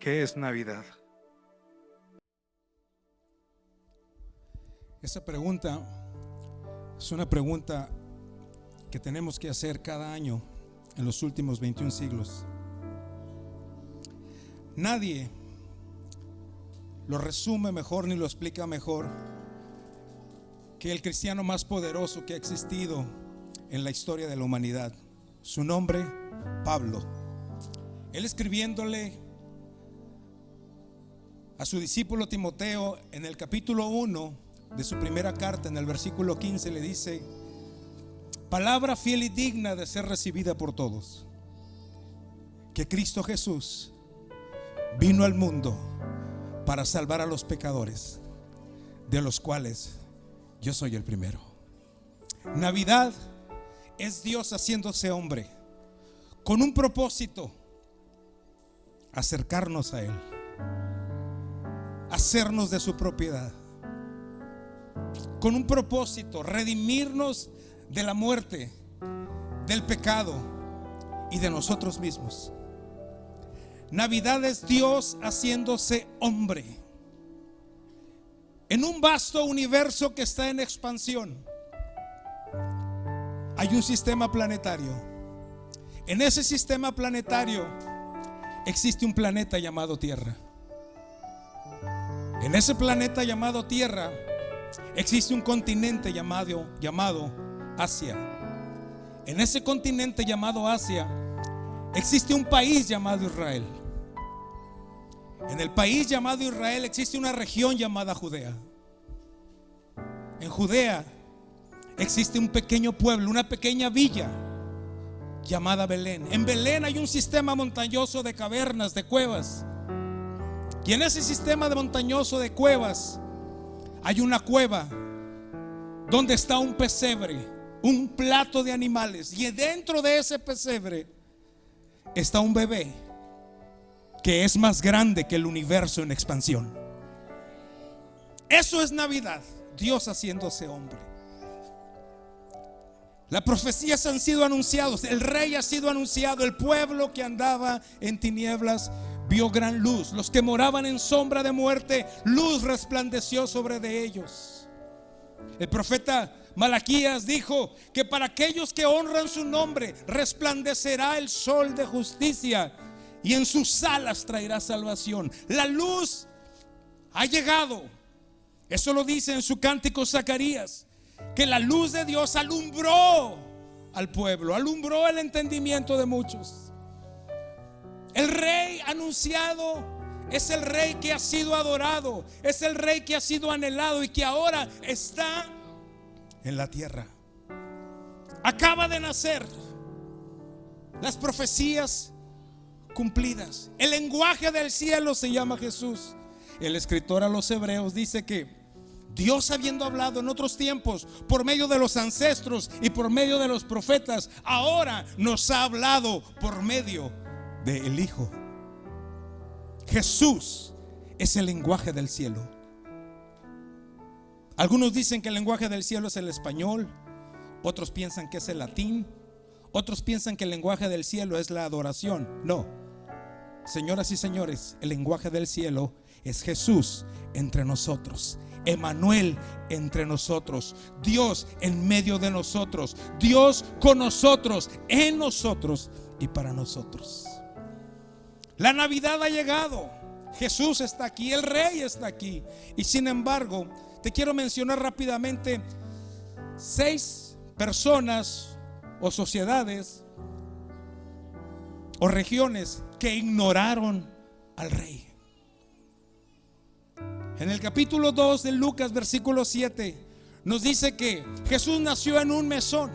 ¿qué es Navidad? Esa pregunta es una pregunta que tenemos que hacer cada año en los últimos 21 siglos. Nadie lo resume mejor ni lo explica mejor que el cristiano más poderoso que ha existido en la historia de la humanidad. Su nombre, Pablo. Él, escribiéndole a su discípulo Timoteo en el capítulo 1 de su primera carta, en el versículo 15, le dice: palabra fiel y digna de ser recibida por todos, que Cristo Jesús vino al mundo para salvar a los pecadores, de los cuales yo soy el primero. Navidad es Dios haciéndose hombre con un propósito: acercarnos a Él, hacernos de su propiedad, con un propósito: redimirnos de la muerte, del pecado y de nosotros mismos. Navidad es Dios haciéndose hombre en un vasto universo que está en expansión. Hay un sistema planetario. En ese sistema planetario existe un planeta llamado Tierra. En ese planeta llamado Tierra existe un continente llamado Asia. En ese continente llamado Asia existe un país llamado Israel. En el país llamado Israel existe una región llamada Judea. En Judea existe un pequeño pueblo, una pequeña villa llamada Belén. En Belén hay un sistema montañoso de cavernas, de cuevas. Y en ese sistema montañoso de cuevas hay una cueva donde está un pesebre, un plato de animales. Y dentro de ese pesebre está un bebé que es más grande que el universo en expansión. Eso es Navidad, Dios haciéndose hombre. Las profecías han sido anunciadas, el rey ha sido anunciado. El pueblo que andaba en tinieblas vio gran luz. Los que moraban en sombra de muerte, luz resplandeció sobre de ellos. El profeta Malaquías dijo que para aquellos que honran su nombre resplandecerá el sol de justicia, y en sus alas traerá salvación. La luz ha llegado. Eso lo dice en su cántico Zacarías, que la luz de Dios alumbró al pueblo, alumbró el entendimiento de muchos. El rey anunciado es el rey que ha sido adorado, es el rey que ha sido anhelado y que ahora está en la tierra. Acaba de nacer. Las profecías cumplidas. El lenguaje del cielo se llama Jesús. El escritor a los Hebreos dice que Dios, habiendo hablado en otros tiempos por medio de los ancestros y por medio de los profetas, ahora nos ha hablado por medio del Hijo. Jesús es el lenguaje del cielo. Algunos dicen que el lenguaje del cielo es el español, otros piensan que es el latín, otros piensan que el lenguaje del cielo es la adoración. No, señoras y señores, el lenguaje del cielo es Jesús entre nosotros, Emmanuel entre nosotros, Dios en medio de nosotros, Dios con nosotros, en nosotros y para nosotros. La Navidad ha llegado. Jesús está aquí, el Rey está aquí. Y sin embargo, te quiero mencionar rápidamente 6 personas o sociedades o regiones que ignoraron al Rey. En el capítulo 2 de Lucas, versículo 7, nos dice que Jesús nació en un mesón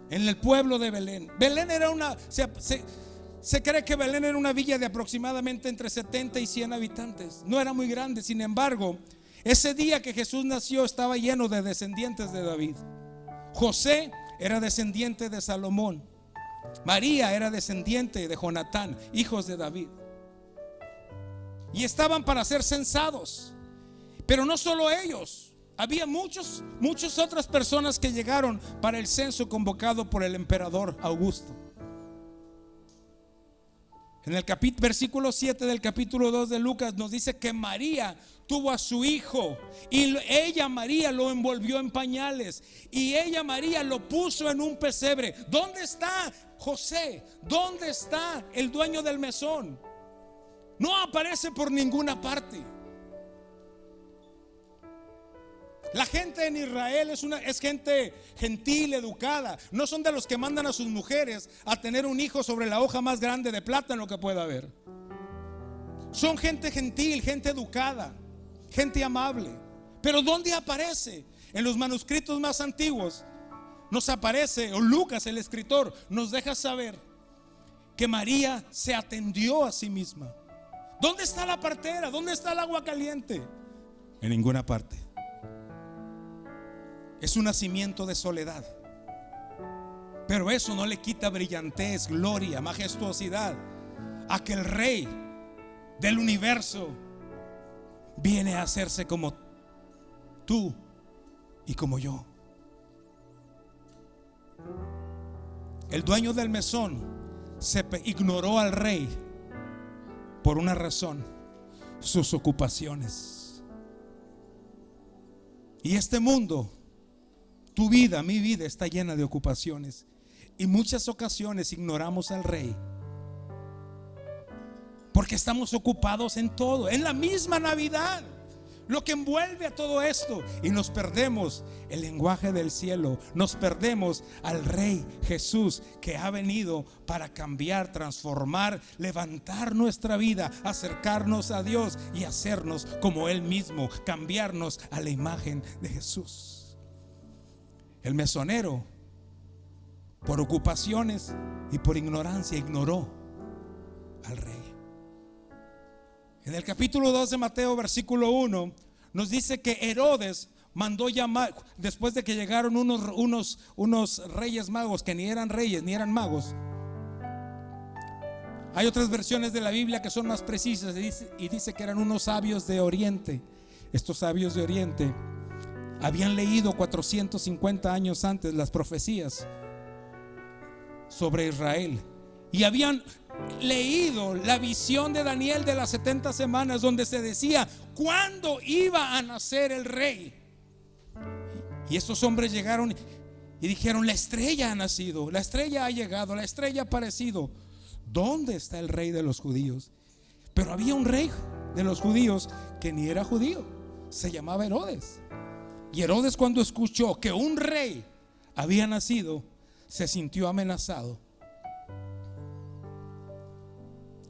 en el pueblo de Belén. Belén era se cree que Belén era una villa de aproximadamente entre 70 y 100 habitantes. No era muy grande. Sin embargo, ese día que Jesús nació estaba lleno de descendientes de David. José era descendiente de Salomón. María era descendiente de Jonatán, hijos de David. Y estaban para ser censados. Pero no solo ellos, había muchas otras personas que llegaron para el censo convocado por el emperador Augusto. En el versículo 7 del capítulo 2 de Lucas nos dice que María tuvo a su hijo y ella, María, lo envolvió en pañales y ella, María, lo puso en un pesebre. ¿Dónde está José? ¿Dónde está el dueño del mesón? No aparece por ninguna parte. La gente en Israel es gente gentil, educada. No son de los que mandan a sus mujeres a tener un hijo sobre la hoja más grande de plátano que pueda haber. Son gente gentil, gente educada, gente amable. Pero ¿dónde aparece? En los manuscritos más antiguos nos aparece, o Lucas, el escritor, nos deja saber que María se atendió a sí misma. ¿Dónde está la partera? ¿Dónde está el agua caliente? En ninguna parte. Es un nacimiento de soledad, pero eso no le quita brillantez, gloria, majestuosidad a que el Rey del universo viene a hacerse como tú y como yo. El dueño del mesón ignoró al rey por una razón: sus ocupaciones. Y este mundo, tu vida, mi vida, está llena de ocupaciones. Y muchas ocasiones ignoramos al Rey porque estamos ocupados en todo, en la misma Navidad, lo que envuelve a todo esto, y nos perdemos el lenguaje del cielo. Nos perdemos al Rey Jesús, que ha venido para cambiar, transformar, levantar nuestra vida, acercarnos a Dios y hacernos como Él mismo, cambiarnos a la imagen de Jesús. El mesonero, por ocupaciones y por ignorancia, ignoró al Rey. En el capítulo 2 de Mateo, versículo 1, nos dice que Herodes mandó llamar, después de que llegaron unos reyes magos que ni eran reyes ni eran magos. Hay otras versiones de la Biblia que son más precisas y dice que eran unos sabios de Oriente. Estos sabios de Oriente habían leído 450 años antes las profecías sobre Israel y habían leído la visión de Daniel de las 70 semanas, donde se decía cuándo iba a nacer el rey. Y estos hombres llegaron y dijeron: la estrella ha nacido, la estrella ha llegado, la estrella ha aparecido. ¿Dónde está el rey de los judíos? Pero había un rey de los judíos que ni era judío, se llamaba Herodes. Y Herodes, cuando escuchó que un rey había nacido, se sintió amenazado.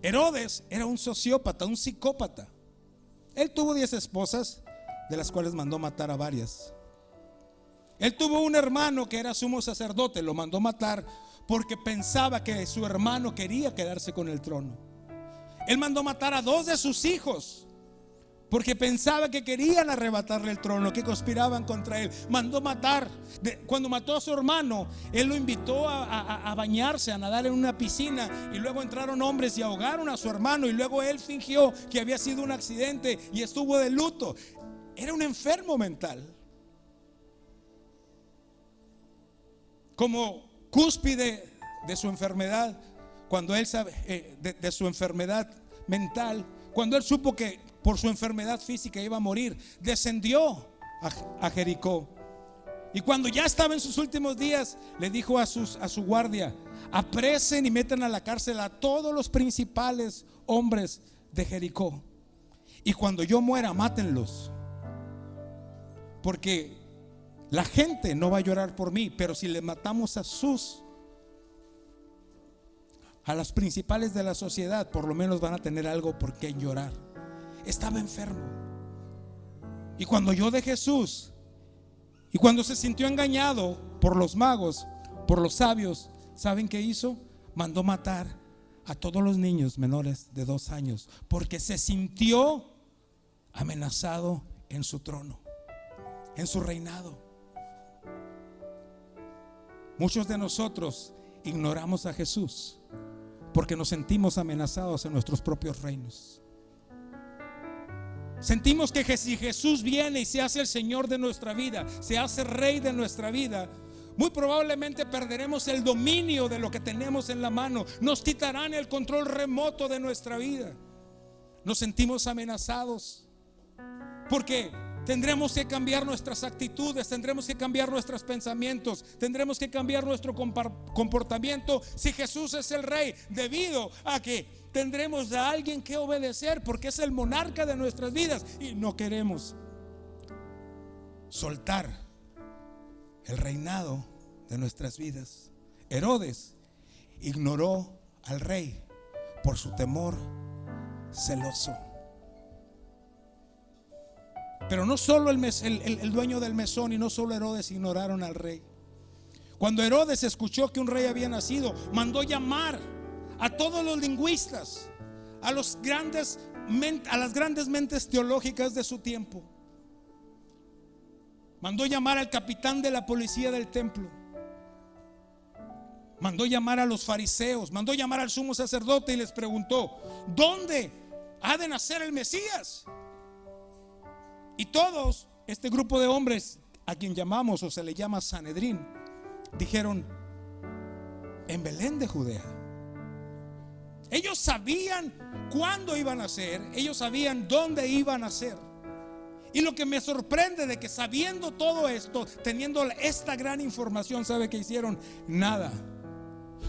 Herodes era un sociópata, un psicópata. Él tuvo 10 esposas, de las cuales mandó matar a varias. Él tuvo un hermano que era sumo sacerdote, lo mandó matar porque pensaba que su hermano quería quedarse con el trono. Él mandó matar a 2 de sus hijos porque pensaba que querían arrebatarle el trono, que conspiraban contra él. Mandó matar. Cuando mató a su hermano, él lo invitó a bañarse, a nadar en una piscina, y luego entraron hombres y ahogaron a su hermano, y luego él fingió que había sido un accidente y estuvo de luto. Era un enfermo mental. Como cúspide de su enfermedad, cuando él sabe de su enfermedad mental, cuando él supo que por su enfermedad física iba a morir, descendió a Jericó. Y cuando ya estaba en sus últimos días, le dijo a su guardia: apresen y metan a la cárcel a todos los principales hombres de Jericó, y cuando yo muera, mátenlos, porque la gente no va a llorar por mí, pero si le matamos a las principales de la sociedad, por lo menos van a tener algo por qué llorar. Estaba enfermo. Y cuando oyó de Jesús, y cuando se sintió engañado por los magos, por los sabios, ¿saben qué hizo? Mandó matar a todos los niños menores de 2 años, porque se sintió amenazado en su trono, en su reinado. Muchos de nosotros ignoramos a Jesús porque nos sentimos amenazados en nuestros propios reinos. Sentimos que si Jesús viene y se hace el Señor de nuestra vida, se hace Rey de nuestra vida, Muy probablemente perderemos el dominio de lo que tenemos en la mano. Nos quitarán el control remoto de nuestra vida. Nos sentimos amenazados porque tendremos que cambiar nuestras actitudes, tendremos que cambiar nuestros pensamientos, tendremos que cambiar nuestro comportamiento si Jesús es el Rey, debido a que tendremos a alguien que obedecer, porque es el monarca de nuestras vidas y no queremos soltar el reinado de nuestras vidas. Herodes ignoró al rey por su temor celoso. Pero no solo el dueño del mesón y no solo Herodes ignoraron al rey. Cuando Herodes escuchó que un rey había nacido, mandó llamar a todos los lingüistas, a las grandes mentes teológicas de su tiempo. Mandó llamar al capitán de la policía del templo. Mandó llamar a los fariseos, mandó llamar al sumo sacerdote y les preguntó: ¿dónde ha de nacer el Mesías? Y todos, este grupo de hombres, a quien llamamos o se le llama Sanedrín, dijeron: en Belén de Judea. Ellos sabían cuándo iban a nacer, ellos sabían dónde iban a nacer. Y lo que me sorprende de que sabiendo todo esto, teniendo esta gran información, ¿sabe qué hicieron? Nada.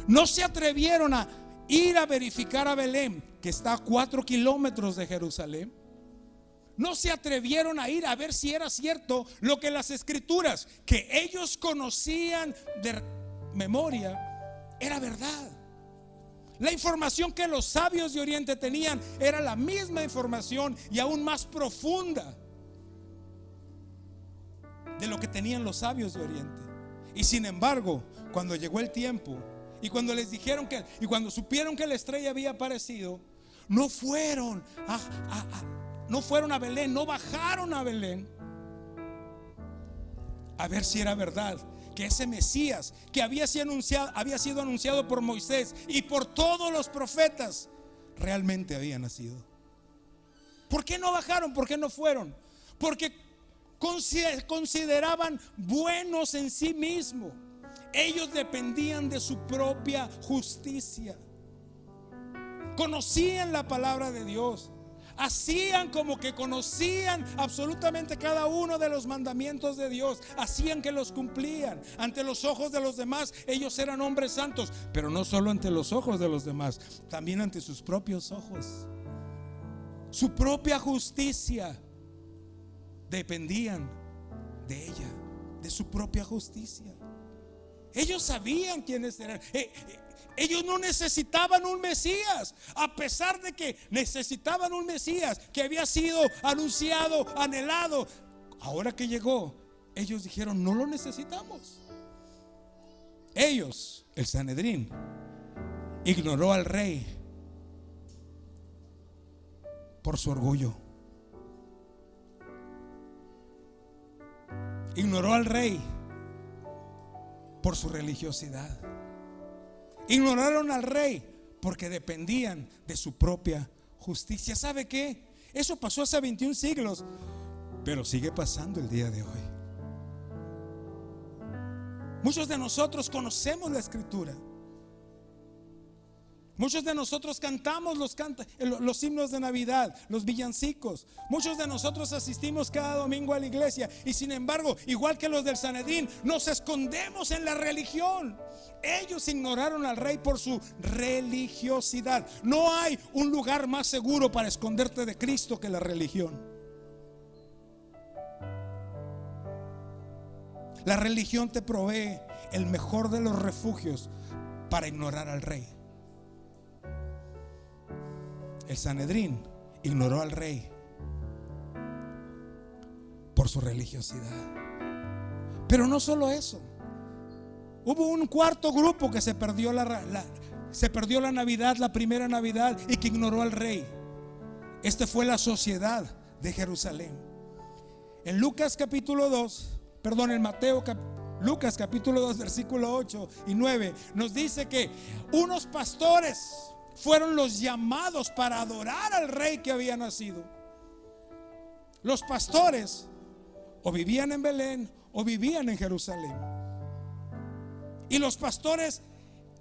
No se atrevieron a ir a verificar a Belén, que está a 4 kilómetros de Jerusalén. No se atrevieron a ir a ver si era cierto lo que las escrituras que ellos conocían de memoria era verdad. La información que los sabios de Oriente tenían era la misma información y aún más profunda de lo que tenían los sabios de Oriente. Y sin embargo, cuando llegó el tiempo y cuando les dijeron y cuando supieron que la estrella había aparecido, no fueron a Belén, no bajaron a Belén a ver si era verdad que ese Mesías que había sido anunciado por Moisés y por todos los profetas realmente había nacido. ¿Por qué no bajaron? ¿Por qué no fueron? Porque consideraban buenos en sí mismos. Ellos dependían de su propia justicia. Conocían la palabra de Dios. Hacían como que conocían absolutamente cada uno de los mandamientos de Dios. Hacían que los cumplían. Ante los ojos de los demás, ellos eran hombres santos. Pero no solo ante los ojos de los demás, también ante sus propios ojos. Su propia justicia. Dependían de ella, de su propia justicia. Ellos sabían quiénes eran. Ellos no necesitaban un Mesías, a pesar de que necesitaban un Mesías que había sido anunciado, anhelado. Ahora que llegó, ellos dijeron: no lo necesitamos. Ellos, el Sanedrín, ignoró al rey por su orgullo. Ignoró al rey por su religiosidad. Ignoraron al rey porque dependían de su propia justicia. ¿Sabe qué? Eso pasó hace 21 siglos, pero sigue pasando el día de hoy. Muchos de nosotros conocemos la escritura. Muchos de nosotros cantamos los himnos de Navidad, los villancicos. Muchos de nosotros asistimos cada domingo a la iglesia. Y sin embargo, igual que los del Sanedrín, nos escondemos en la religión. Ellos ignoraron al rey por su religiosidad. No hay un lugar más seguro para esconderte de Cristo que la religión. La religión te provee el mejor de los refugios para ignorar al rey. El Sanedrín ignoró al rey por su religiosidad. Pero no solo eso. Hubo un cuarto grupo que se perdió la Navidad, la primera Navidad, y que ignoró al rey. Este fue la sociedad de Jerusalén. En Lucas capítulo 2, Lucas capítulo 2 versículo 8 y 9 nos dice que unos pastores fueron los llamados para adorar al rey que había nacido. Los pastores o vivían en Belén o vivían en Jerusalén. Y los pastores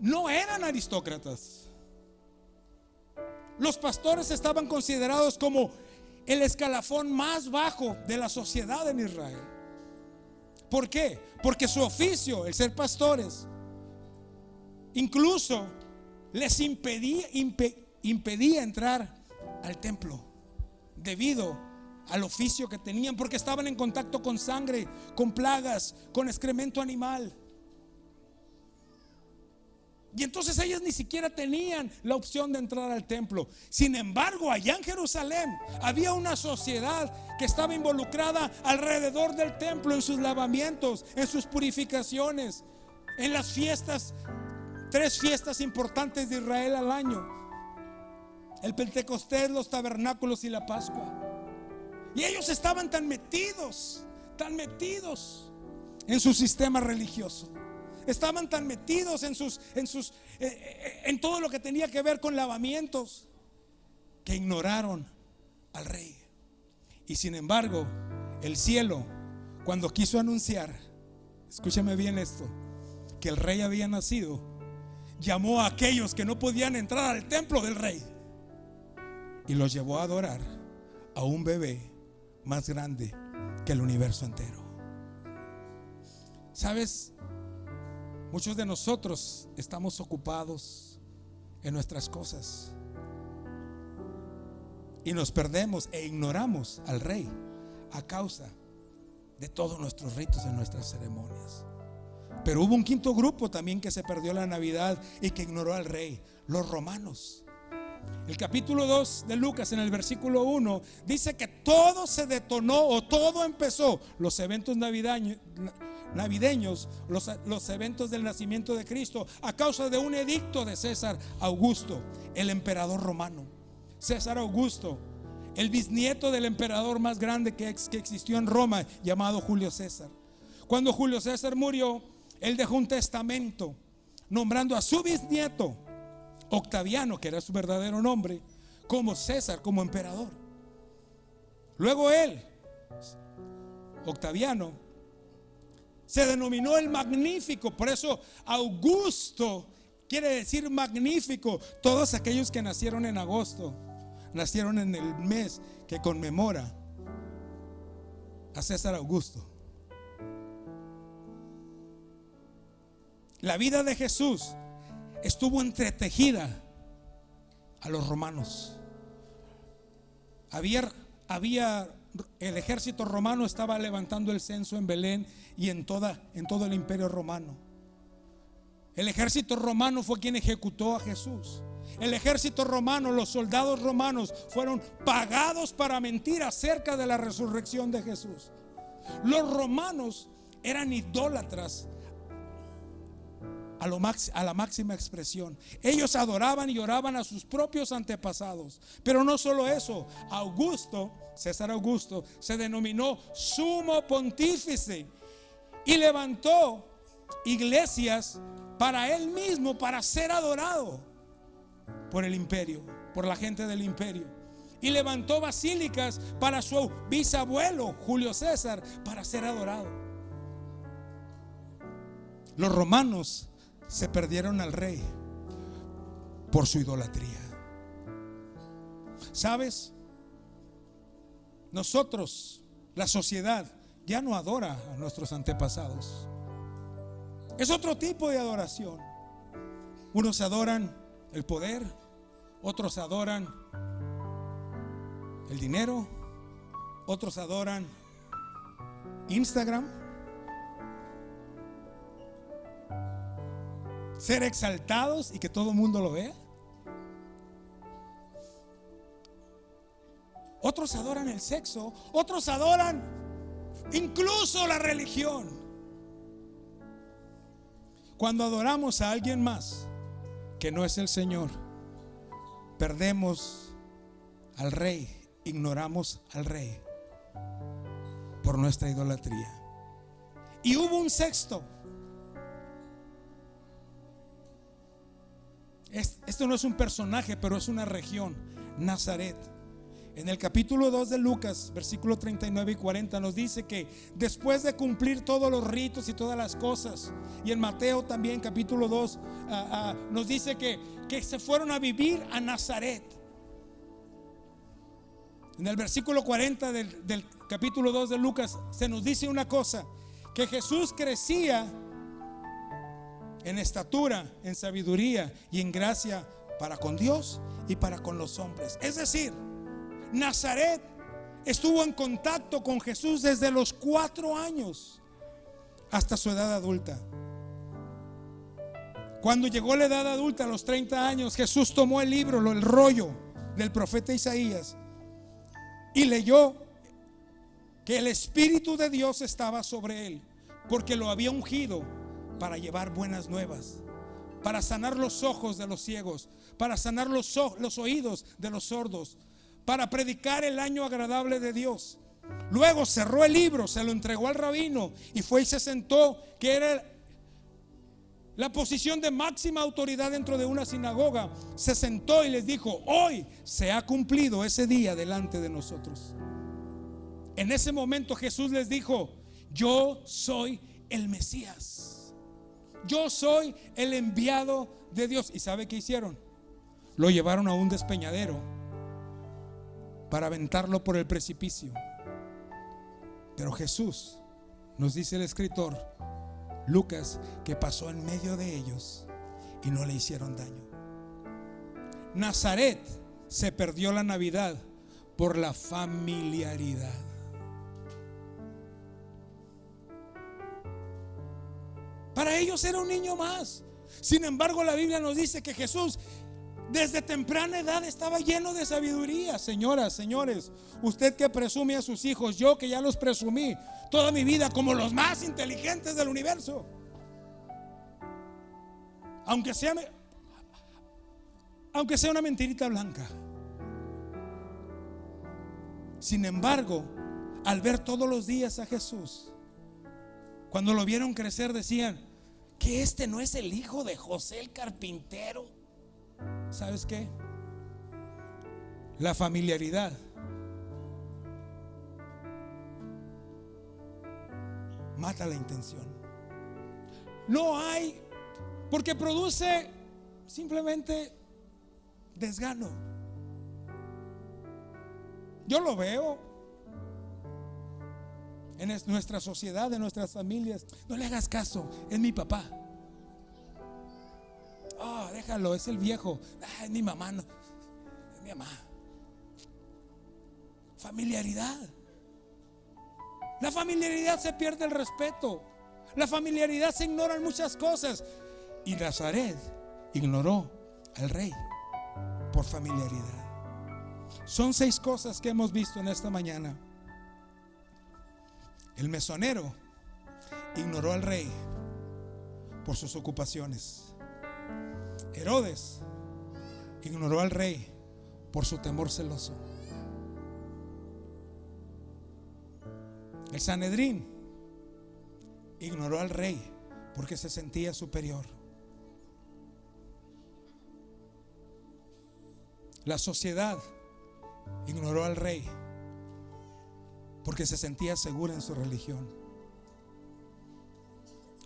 no eran aristócratas. Los pastores estaban considerados como el escalafón más bajo de la sociedad en Israel. ¿Por qué? Porque su oficio, el ser pastores, incluso les impedía entrar al templo debido al oficio que tenían, porque estaban en contacto con sangre, con plagas, con excremento animal. Y entonces ellos ni siquiera tenían la opción de entrar al templo. Sin embargo, allá en Jerusalén había una sociedad que estaba involucrada alrededor del templo, en sus lavamientos, en sus purificaciones, en las fiestas, 3 fiestas importantes de Israel al año: el Pentecostés, los tabernáculos y la Pascua. Y ellos estaban tan metidos en su sistema religioso. Estaban tan metidos en todo lo que tenía que ver con lavamientos, que ignoraron al rey. Y sin embargo, el cielo, cuando quiso anunciar, escúchame bien esto, que el rey había nacido, llamó a aquellos que no podían entrar al templo del rey y los llevó a adorar a un bebé más grande que el universo entero. ¿Sabes? Muchos de nosotros estamos ocupados en nuestras cosas y nos perdemos e ignoramos al rey a causa de todos nuestros ritos y nuestras ceremonias. Pero hubo un quinto grupo también que se perdió la Navidad y que ignoró al rey: los romanos. El capítulo 2 de Lucas, en el versículo 1, dice que todo se detonó, o todo empezó, los eventos navideños, los eventos del nacimiento de Cristo, a causa de un edicto de César Augusto, el emperador romano. César Augusto, el bisnieto del emperador más grande que existió en Roma, llamado Julio César. Cuando Julio César murió, él dejó un testamento nombrando a su bisnieto Octaviano, que era su verdadero nombre, como César, como emperador. Luego él, Octaviano, se denominó el Magnífico. Por eso Augusto quiere decir magnífico. Todos aquellos que nacieron en agosto nacieron en el mes que conmemora a César Augusto. La vida de Jesús estuvo entretejida a los romanos. El ejército romano estaba levantando el censo en Belén y en todo el imperio romano. El ejército romano fue quien ejecutó a Jesús. El ejército romano, los soldados romanos, fueron pagados para mentir acerca de la resurrección de Jesús. Los romanos eran idólatras a la máxima expresión. Ellos adoraban y oraban a sus propios antepasados. Pero no solo eso, César Augusto, se denominó sumo pontífice y levantó iglesias para él mismo, para ser adorado por el imperio, por la gente del imperio. Y levantó basílicas para su bisabuelo Julio César, para ser adorado. Los romanos se perdieron al rey por su idolatría. ¿Sabes? Nosotros, la sociedad, ya no adora a nuestros antepasados. Es otro tipo de adoración. Unos adoran el poder, otros adoran el dinero, otros adoran Instagram, ser exaltados y que todo el mundo lo vea. Otros adoran el sexo, otros adoran incluso la religión. Cuando adoramos a alguien más que no es el Señor, perdemos al rey, ignoramos al rey por nuestra idolatría. Y hubo un sexto. Esto no es un personaje, pero es una región, Nazaret. En el capítulo 2 de Lucas, versículo 39 y 40, nos dice que después de cumplir todos los ritos y todas las cosas, y en Mateo también capítulo 2 nos dice que se fueron a vivir a Nazaret. En el versículo 40 del capítulo 2 de Lucas se nos dice una cosa, que Jesús crecía en estatura, en sabiduría y en gracia para con Dios y para con los hombres. Es decir, Nazaret estuvo en contacto con Jesús desde los 4 años hasta su edad adulta. Cuando llegó la edad adulta, a los 30 años, Jesús tomó el libro, el rollo del profeta Isaías, y leyó que el Espíritu de Dios estaba sobre él, porque lo había ungido para llevar buenas nuevas, para sanar los ojos de los ciegos, para sanar los oídos de los sordos, para predicar el año agradable de Dios. Luego cerró el libro, se lo entregó al rabino y fue y se sentó, que era la posición de máxima autoridad dentro de una sinagoga. Se sentó y les dijo: hoy se ha cumplido ese día delante de nosotros. En ese momento Jesús les dijo: yo soy el Mesías, yo soy el enviado de Dios. ¿Y sabe qué hicieron? Lo llevaron a un despeñadero para aventarlo por el precipicio. Pero Jesús, nos dice el escritor Lucas, que pasó en medio de ellos y no le hicieron daño. Nazaret se perdió la Navidad por la familiaridad. Para ellos era un niño más. Sin embargo, la Biblia nos dice que Jesús desde temprana edad estaba lleno de sabiduría. Señoras, señores, usted que presume a sus hijos, yo que ya los presumí toda mi vida como los más inteligentes del universo, aunque sea una mentirita blanca. Sin embargo, al ver todos los días a Jesús, cuando lo vieron crecer, decían: que este no es el hijo de José el carpintero. ¿Sabes qué? La familiaridad mata la intención. No hay, porque produce simplemente desgano. Yo lo veo en nuestra sociedad, en nuestras familias. No le hagas caso, es mi papá. Oh, déjalo, es el viejo. Es mi mamá, no, es mi mamá. Familiaridad. La familiaridad se pierde el respeto. La familiaridad se ignoran muchas cosas. Y Nazaret ignoró al rey por familiaridad. Son 6 cosas que hemos visto en esta mañana. El mesonero ignoró al rey por sus ocupaciones. Herodes ignoró al rey por su temor celoso. El Sanedrín ignoró al rey porque se sentía superior. La sociedad ignoró al rey porque se sentía segura en su religión.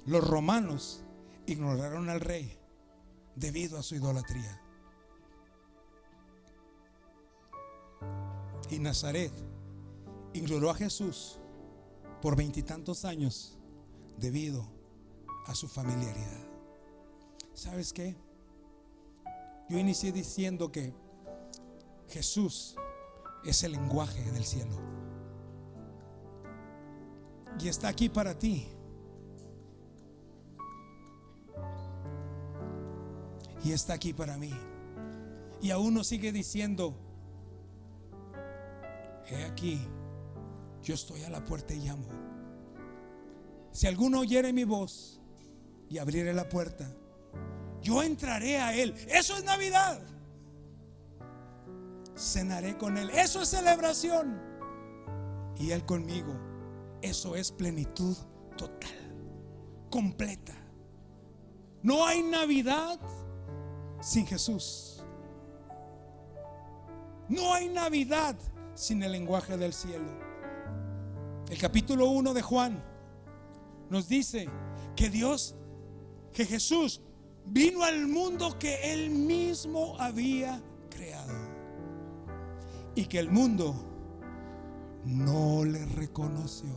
Los romanos ignoraron al rey debido a su idolatría. Y Nazaret ignoró a Jesús por 20 y tantos años debido a su familiaridad. ¿Sabes qué? Yo inicié diciendo que Jesús es el lenguaje del cielo y está aquí para ti. Y está aquí para mí. Y aún nos sigue diciendo: he aquí, yo estoy a la puerta y llamo. Si alguno oyere mi voz y abriere la puerta, yo entraré a él. Eso es Navidad. Cenaré con él. Eso es celebración. Y él conmigo. Eso es plenitud total, completa. No hay Navidad sin Jesús. No hay Navidad sin el lenguaje del cielo. El capítulo 1 de Juan nos dice que Jesús vino al mundo que Él mismo había creado y que el mundo no le reconoció.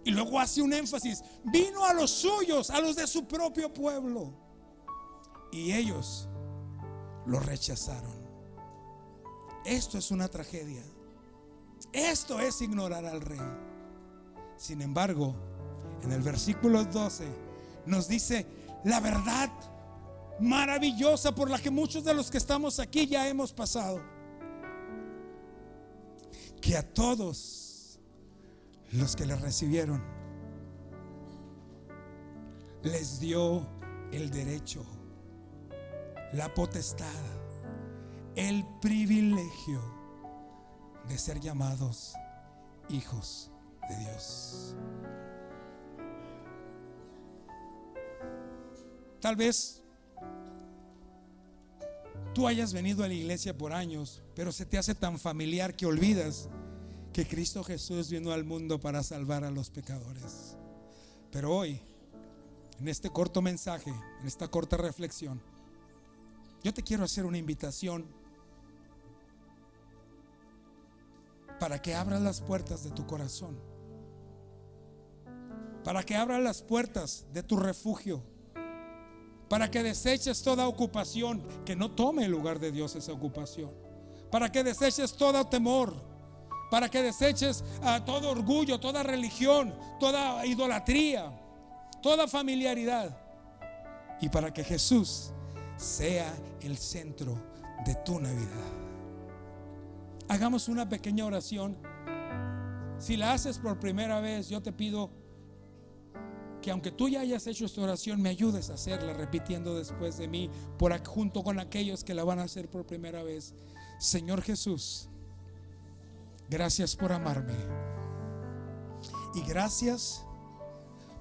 Y luego hace un énfasis: vino a los suyos, a los de su propio pueblo, y ellos lo rechazaron. Esto es una tragedia. Esto es ignorar al Rey. Sin embargo, en el versículo 12 nos dice la verdad maravillosa por la que muchos de los que estamos aquí ya hemos pasado: que a todos los que le recibieron les dio el derecho, la potestad, el privilegio de ser llamados hijos de Dios. Tal vez tú hayas venido a la iglesia por años, pero se te hace tan familiar que olvidas que Cristo Jesús vino al mundo para salvar a los pecadores. Pero hoy, en este corto mensaje, en esta corta reflexión, yo te quiero hacer una invitación para que abras las puertas de tu corazón, para que abras las puertas de tu refugio, para que deseches toda ocupación que no tome el lugar de Dios esa ocupación, para que deseches todo temor, para que deseches todo orgullo, toda religión, toda idolatría, toda familiaridad, y para que Jesús sea el centro de tu Navidad. Hagamos una pequeña oración. Si la haces por primera vez, yo te pido que, aunque tú ya hayas hecho esta oración, me ayudes a hacerla repitiendo después de mí, junto con aquellos que la van a hacer por primera vez. Señor Jesús, gracias por amarme y gracias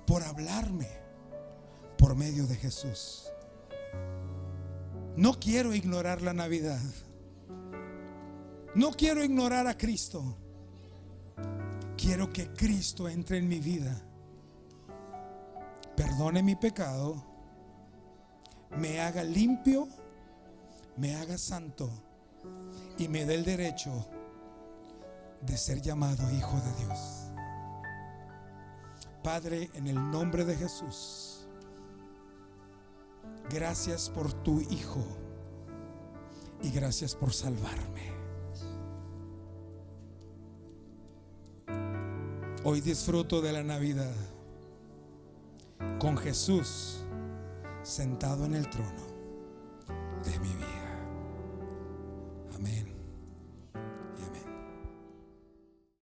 por hablarme por medio de Jesús. No quiero ignorar la Navidad. No quiero ignorar a Cristo. Quiero que Cristo entre en mi vida, perdone mi pecado, me haga limpio, me haga santo y me dé el derecho de ser llamado hijo de Dios. Padre, en el nombre de Jesús, gracias por tu Hijo y gracias por salvarme. Hoy disfruto de la Navidad con Jesús sentado en el trono de mi vida. Amén.